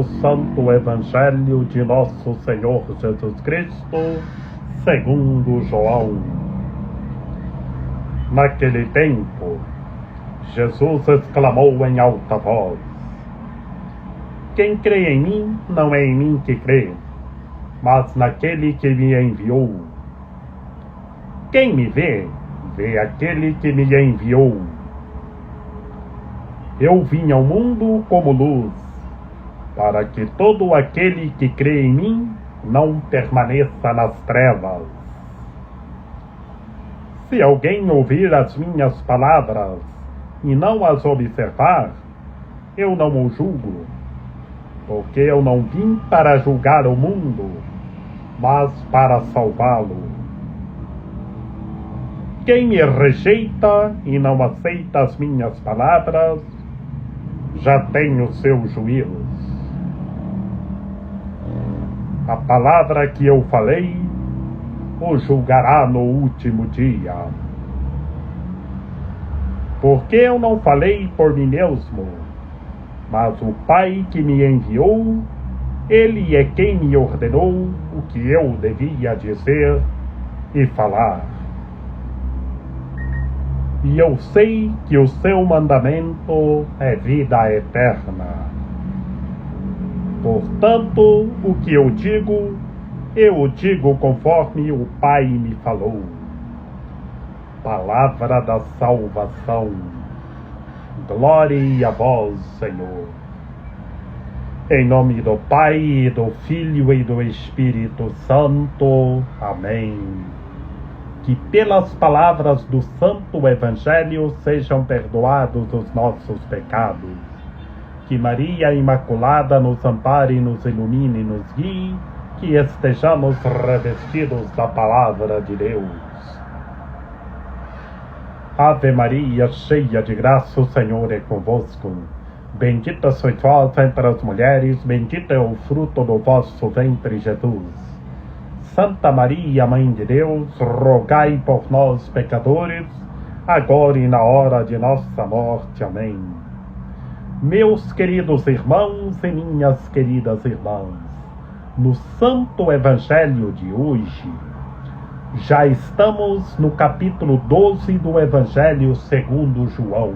do Santo Evangelho de Nosso Senhor Jesus Cristo, segundo João. Naquele tempo, Jesus exclamou em alta voz: quem crê em mim, não é em mim que crê, mas naquele que me enviou. Quem me vê, vê aquele que me enviou. Eu vim ao mundo como luz, para que todo aquele que crê em mim não permaneça nas trevas. Se alguém ouvir as minhas palavras e não as observar, eu não o julgo, porque eu não vim para julgar o mundo, mas para salvá-lo. Quem me rejeita e não aceita as minhas palavras, já tem os seus juízos. A palavra que eu falei, o julgará no último dia. Porque eu não falei por mim mesmo, mas o Pai que me enviou, Ele é quem me ordenou o que eu devia dizer e falar. E eu sei que o seu mandamento é vida eterna. Portanto, o que eu digo conforme o Pai me falou. Palavra da salvação. Glória a vós, Senhor. Em nome do Pai, e do Filho e do Espírito Santo. Amém. Que pelas palavras do Santo Evangelho sejam perdoados os nossos pecados. Que Maria Imaculada nos ampare, nos ilumine e nos guie. Que estejamos revestidos da Palavra de Deus. Ave Maria, cheia de graça, o Senhor é convosco. Bendita sois vós entre as mulheres, bendito é o fruto do vosso ventre, Jesus. Santa Maria, Mãe de Deus, rogai por nós, pecadores, agora e na hora de nossa morte. Amém. Meus queridos irmãos e minhas queridas irmãs, no Santo Evangelho de hoje, já estamos no capítulo 12 do Evangelho segundo João.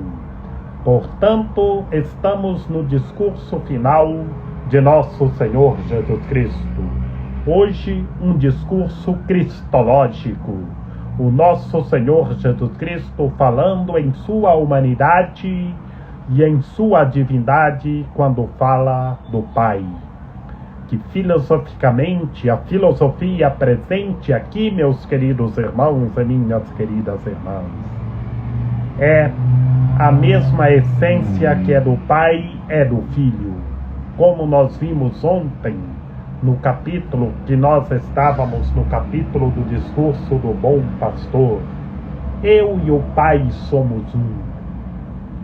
Portanto, estamos no discurso final de Nosso Senhor Jesus Cristo. Hoje, um discurso cristológico. O Nosso Senhor Jesus Cristo falando em sua humanidade e em sua divindade quando fala do Pai. Que filosoficamente a filosofia presente aqui, meus queridos irmãos e minhas queridas irmãs, é a mesma essência que é do Pai, é do Filho. Como nós vimos ontem, no capítulo que nós estávamos, no capítulo do discurso do bom pastor, eu e o Pai somos um.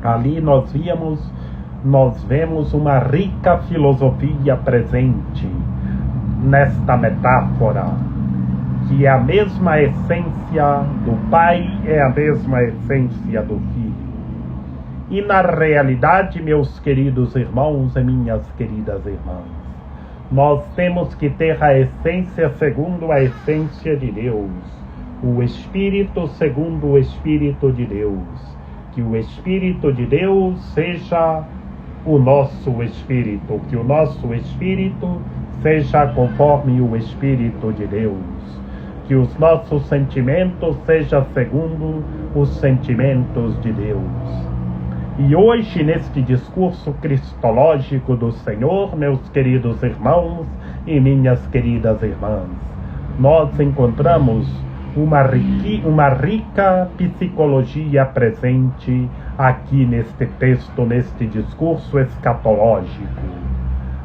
Ali nós vemos uma rica filosofia presente nesta metáfora, que é a mesma essência do Pai, é a mesma essência do Filho. E na realidade, meus queridos irmãos e minhas queridas irmãs, nós temos que ter a essência segundo a essência de Deus, o Espírito segundo o Espírito de Deus. Que o Espírito de Deus seja o nosso Espírito, que o nosso Espírito seja conforme o Espírito de Deus, que os nossos sentimentos sejam segundo os sentimentos de Deus. E hoje, neste discurso cristológico do Senhor, meus queridos irmãos e minhas queridas irmãs, nós encontramos uma rica psicologia presente aqui neste texto, neste discurso escatológico.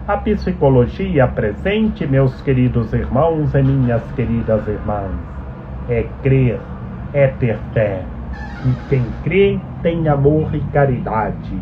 A psicologia presente, meus queridos irmãos e minhas queridas irmãs, é crer, é ter fé. E quem crê tem amor e caridade.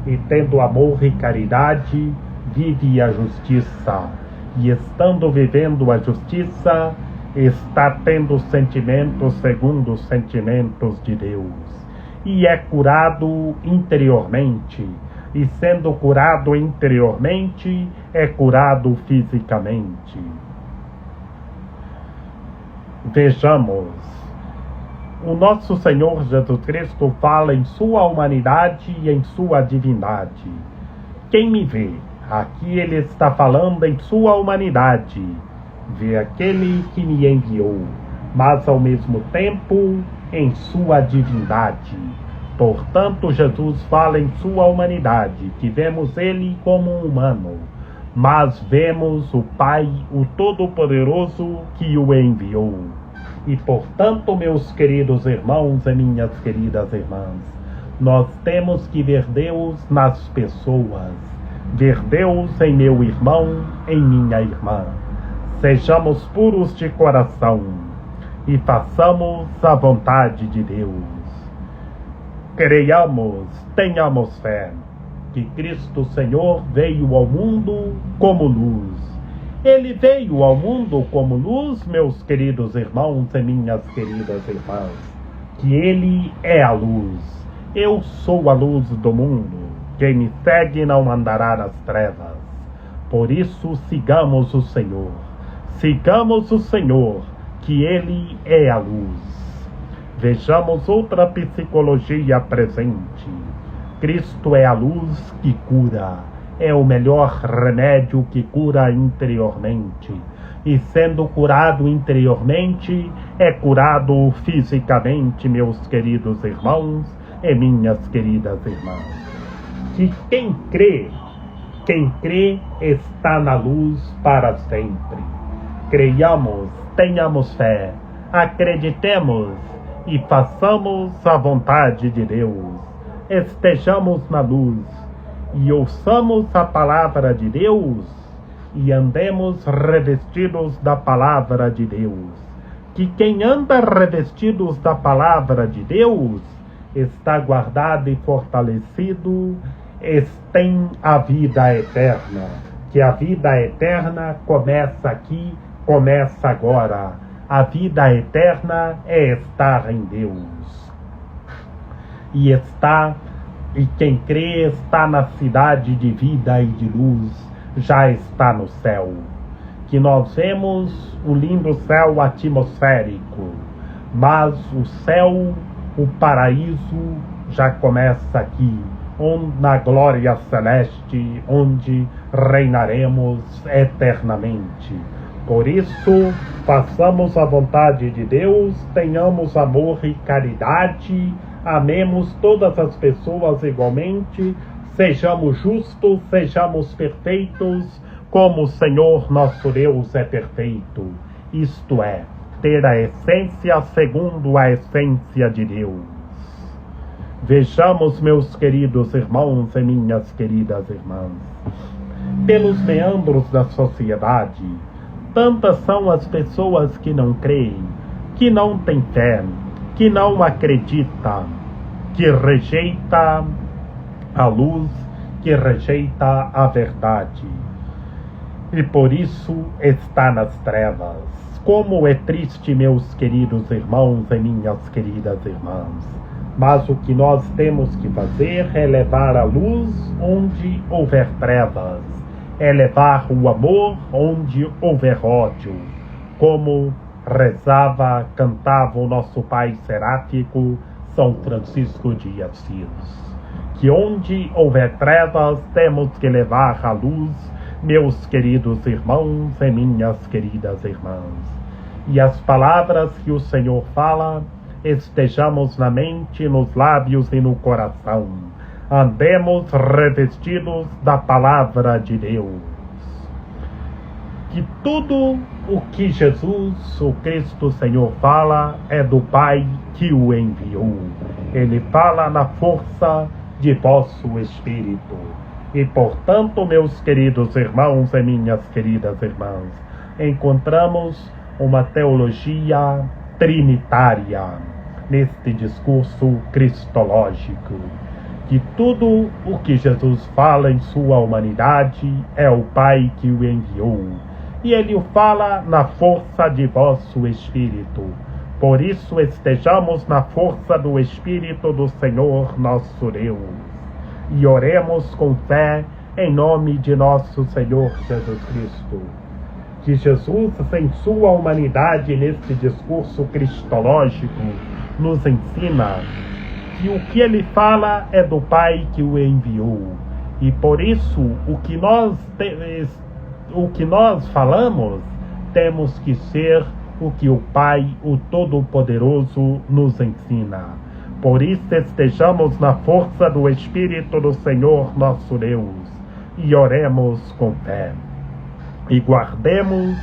E tendo amor e caridade, vive a justiça. E estando vivendo a justiça, está tendo sentimentos segundo os sentimentos de Deus. E é curado interiormente. e sendo curado interiormente, é curado fisicamente. Vejamos, o nosso Senhor Jesus Cristo fala em sua humanidade e em sua divindade. Quem me vê, aqui ele está falando em sua humanidade, vê aquele que me enviou, mas ao mesmo tempo em sua divindade. Portanto, Jesus fala em sua humanidade, que vemos ele como um humano, mas vemos o Pai, o Todo-Poderoso, que o enviou. E, portanto, meus queridos irmãos e minhas queridas irmãs, nós temos que ver Deus nas pessoas, ver Deus em meu irmão, em minha irmã. Sejamos puros de coração e façamos a vontade de Deus. Creiamos, tenhamos fé, que Cristo Senhor veio ao mundo como luz. Ele veio ao mundo como luz, meus queridos irmãos e minhas queridas irmãs, que Ele é a luz. Eu sou a luz do mundo. Quem me segue não andará nas trevas. Por isso, sigamos o Senhor. Sigamos o Senhor, que Ele é a luz. Vejamos outra psicologia presente. Cristo é a luz que cura. É o melhor remédio que cura interiormente. E sendo curado interiormente, é curado fisicamente, meus queridos irmãos e minhas queridas irmãs. Que quem crê está na luz para sempre. Creiamos, tenhamos fé, acreditemos e façamos a vontade de Deus. Estejamos na luz e ouçamos a palavra de Deus e andemos revestidos da palavra de Deus. Que quem anda revestidos da palavra de Deus está guardado e fortalecido, tem a vida eterna. Que a vida eterna começa aqui, começa agora. A vida eterna é estar em Deus. E quem crê está na cidade de vida e de luz, já está no céu. Que nós vemos o lindo céu atmosférico, mas o céu, o paraíso, já começa aqui, na glória celeste, onde reinaremos eternamente. Por isso, façamos a vontade de Deus, tenhamos amor e caridade, amemos todas as pessoas igualmente, sejamos justos, sejamos perfeitos, como o Senhor nosso Deus é perfeito. Isto é, ter a essência segundo a essência de Deus. Vejamos, meus queridos irmãos e minhas queridas irmãs, pelos meandros da sociedade, tantas são as pessoas que não creem, que não têm fé, que não acredita, que rejeita a luz, que rejeita a verdade. E por isso está nas trevas. Como é triste, meus queridos irmãos e minhas queridas irmãs. Mas o que nós temos que fazer é levar a luz onde houver trevas. É levar o amor onde houver ódio. Como rezava, cantava o nosso pai seráfico, São Francisco de Assis. Que onde houver trevas, temos que levar a luz, meus queridos irmãos e minhas queridas irmãs. E as palavras que o Senhor fala, estejamos na mente, nos lábios e no coração. Andemos revestidos da palavra de Deus. Que tudo o que Jesus, o Cristo Senhor, fala é do Pai que o enviou. Ele fala na força de vosso Espírito. E, portanto, meus queridos irmãos e minhas queridas irmãs, encontramos uma teologia trinitária neste discurso cristológico. Que tudo o que Jesus fala em sua humanidade é o Pai que o enviou. E ele o fala na força de vosso Espírito. Por isso estejamos na força do Espírito do Senhor nosso Deus. e oremos com fé em nome de nosso Senhor Jesus Cristo. Que Jesus, em sua humanidade, neste discurso cristológico, nos ensina que o que ele fala é do Pai que o enviou. E por isso, o que nós falamos, temos que ser o que o Pai, o Todo-Poderoso, nos ensina. Por isso, estejamos na força do Espírito do Senhor nosso Deus e oremos com fé. E guardemos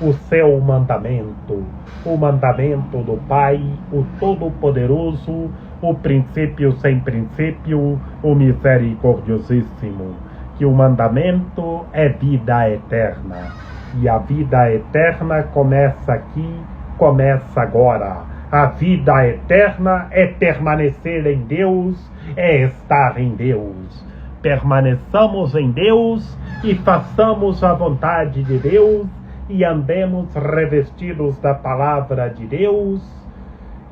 o seu mandamento, o mandamento do Pai, o Todo-Poderoso, o princípio sem princípio, o misericordiosíssimo, que o mandamento é vida eterna. E a vida eterna começa aqui, começa agora. A vida eterna é permanecer em Deus, é estar em Deus. Permaneçamos em Deus e façamos a vontade de Deus e andemos revestidos da palavra de Deus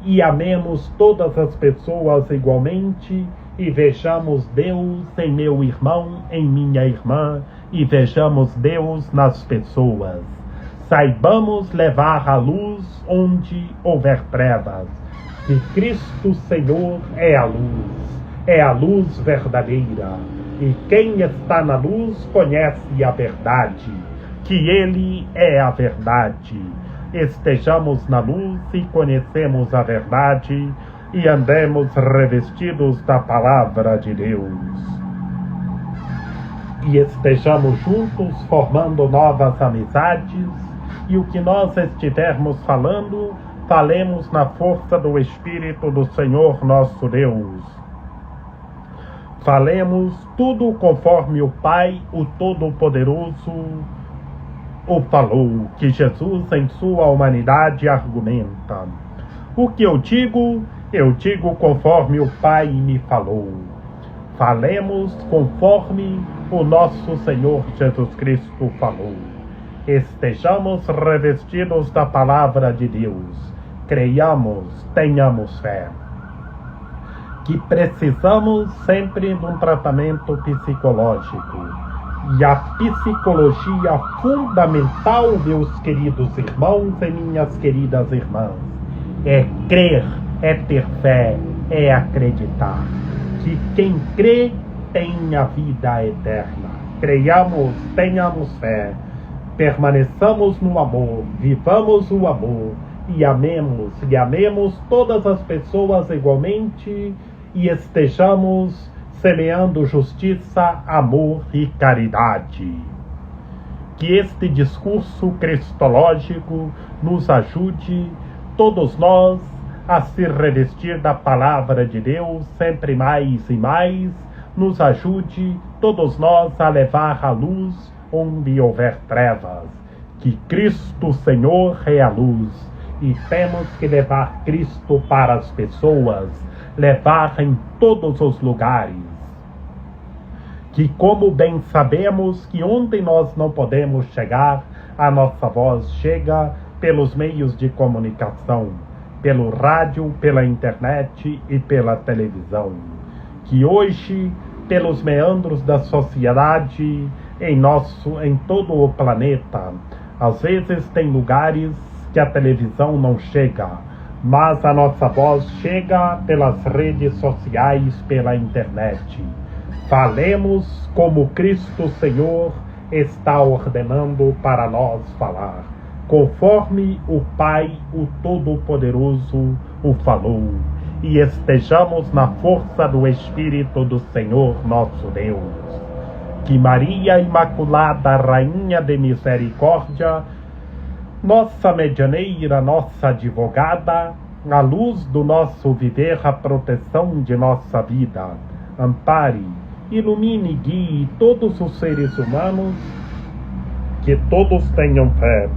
e amemos todas as pessoas igualmente e vejamos Deus em meu irmão, em minha irmã e vejamos Deus nas pessoas. Saibamos levar a luz onde houver trevas, que Cristo Senhor é a luz verdadeira. E quem está na luz conhece a verdade, que Ele é a verdade. Estejamos na luz e conhecemos a verdade e andemos revestidos da palavra de Deus. E estejamos juntos formando novas amizades e o que nós estivermos falando, falemos na força do Espírito do Senhor nosso Deus. Falemos tudo conforme o Pai, o Todo-Poderoso, o falou, que Jesus em sua humanidade argumenta. O que eu digo conforme o Pai me falou. Falemos conforme o nosso Senhor Jesus Cristo falou. Estejamos revestidos da palavra de Deus. Creiamos, tenhamos fé. Que precisamos sempre de um tratamento psicológico. E a psicologia fundamental, meus queridos irmãos e minhas queridas irmãs, é crer, é ter fé, é acreditar. Que quem crê tem a vida eterna. Creiamos, tenhamos fé, permaneçamos no amor, vivamos o amor e amemos todas as pessoas igualmente e estejamos semeando justiça, amor e caridade. Que este discurso cristológico nos ajude, todos nós, a se revestir da palavra de Deus sempre mais e mais, nos ajude, todos nós, a levar a luz onde houver trevas. Que Cristo Senhor é a luz e temos que levar Cristo para as pessoas, levar em todos os lugares. Que como bem sabemos que onde nós não podemos chegar, a nossa voz chega pelos meios de comunicação, pelo rádio, pela internet e pela televisão. Que hoje, pelos meandros da sociedade, em todo o planeta, às vezes tem lugares que a televisão não chega, mas a nossa voz chega pelas redes sociais, pela internet. Falemos como Cristo Senhor está ordenando para nós falar, conforme o Pai, o Todo-Poderoso, o falou, e estejamos na força do Espírito do Senhor nosso Deus. Que Maria Imaculada, Rainha de Misericórdia, nossa medianeira, nossa advogada, a luz do nosso viver, a proteção de nossa vida, ampare, ilumine e guie todos os seres humanos, que todos tenham fé,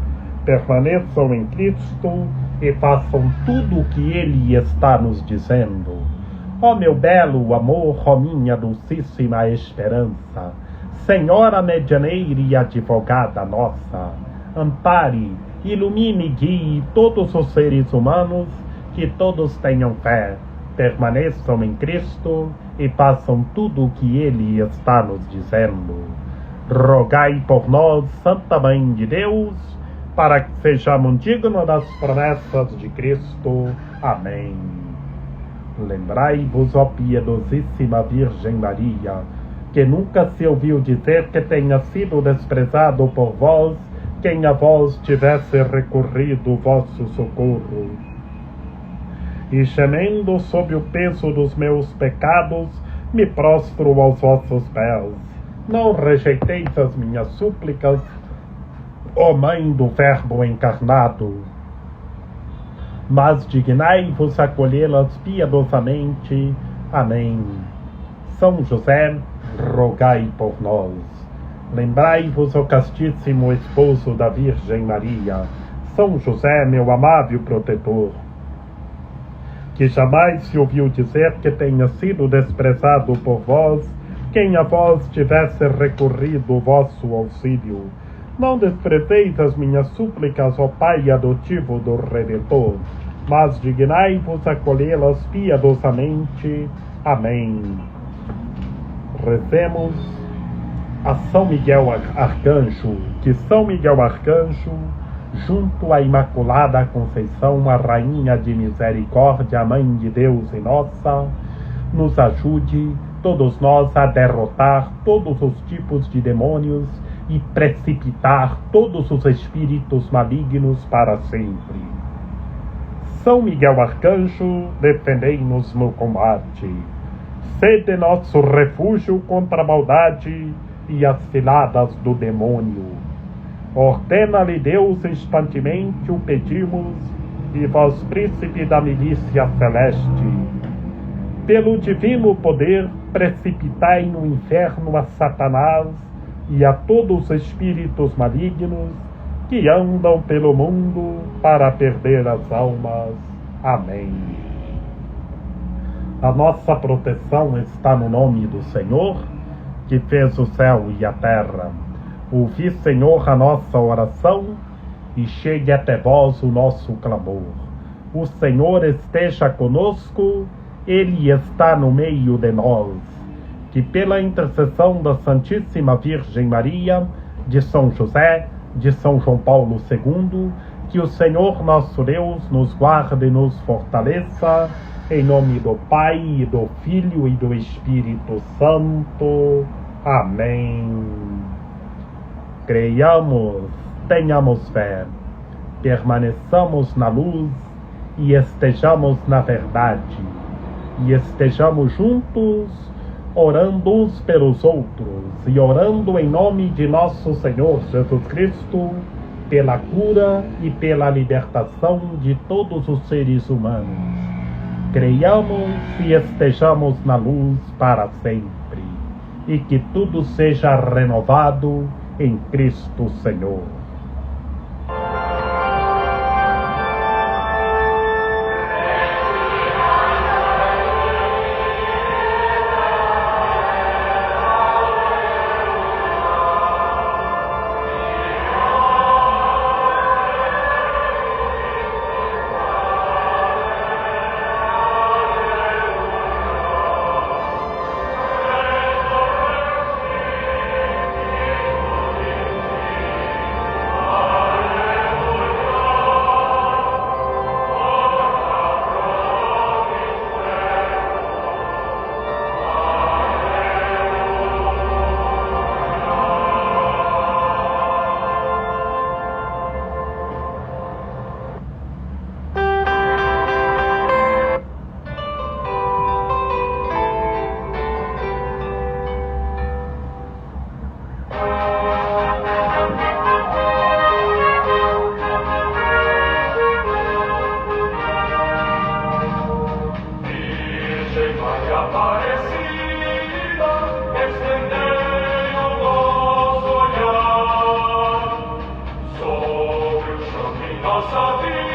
permaneçam em Cristo e façam tudo o que Ele está nos dizendo. Ó meu belo amor, ó minha dulcíssima esperança, Senhora medianeira e advogada nossa, ampare, ilumine e guie todos os seres humanos, que todos tenham fé, permaneçam em Cristo e façam tudo o que Ele está nos dizendo. Rogai por nós, Santa Mãe de Deus, para que sejamos dignos das promessas de Cristo. Amém. Lembrai-vos, ó piedosíssima Virgem Maria, que nunca se ouviu dizer que tenha sido desprezado por vós quem a vós tivesse recorrido o vosso socorro. E gemendo sob o peso dos meus pecados, me prostro aos vossos pés. Não rejeiteis as minhas súplicas, ó Mãe do Verbo encarnado, mas dignai-vos acolhê-las piedosamente. Amém. São José, rogai por nós. Lembrai-vos, ó castíssimo esposo da Virgem Maria, São José, meu amável protetor, que jamais se ouviu dizer que tenha sido desprezado por vós quem a vós tivesse recorrido o vosso auxílio. Não desprezeis as minhas súplicas, ó Pai adotivo do Redentor, mas dignai-vos acolhê-las piedosamente. Amém. Rezemos a São Miguel Arcanjo, que São Miguel Arcanjo, junto à Imaculada Conceição, a Rainha de Misericórdia, a Mãe de Deus e nossa, nos ajude, todos nós, a derrotar todos os tipos de demônios e precipitar todos os espíritos malignos para sempre. São Miguel Arcanjo, defendei-nos no combate. Sede nosso refúgio contra a maldade e as ciladas do demônio. Ordena-lhe Deus, instantemente o pedimos, e vós, príncipe da milícia celeste, pelo divino poder, precipitai no inferno a Satanás e a todos os espíritos malignos que andam pelo mundo para perder as almas. Amém. A nossa proteção está no nome do Senhor, que fez o céu e a terra. Ouvi, Senhor, a nossa oração e chegue até vós o nosso clamor. O Senhor esteja conosco, Ele está no meio de nós. Que pela intercessão da Santíssima Virgem Maria, de São José, de São João Paulo II, que o Senhor nosso Deus nos guarde e nos fortaleça, em nome do Pai, e do Filho e do Espírito Santo. Amém. Creiamos, tenhamos fé, permaneçamos na luz e estejamos na verdade, e estejamos juntos, orando uns pelos outros e orando em nome de nosso Senhor Jesus Cristo, pela cura e pela libertação de todos os seres humanos. Creiamos e estejamos na luz para sempre, e que tudo seja renovado em Cristo Senhor. Nossa vida.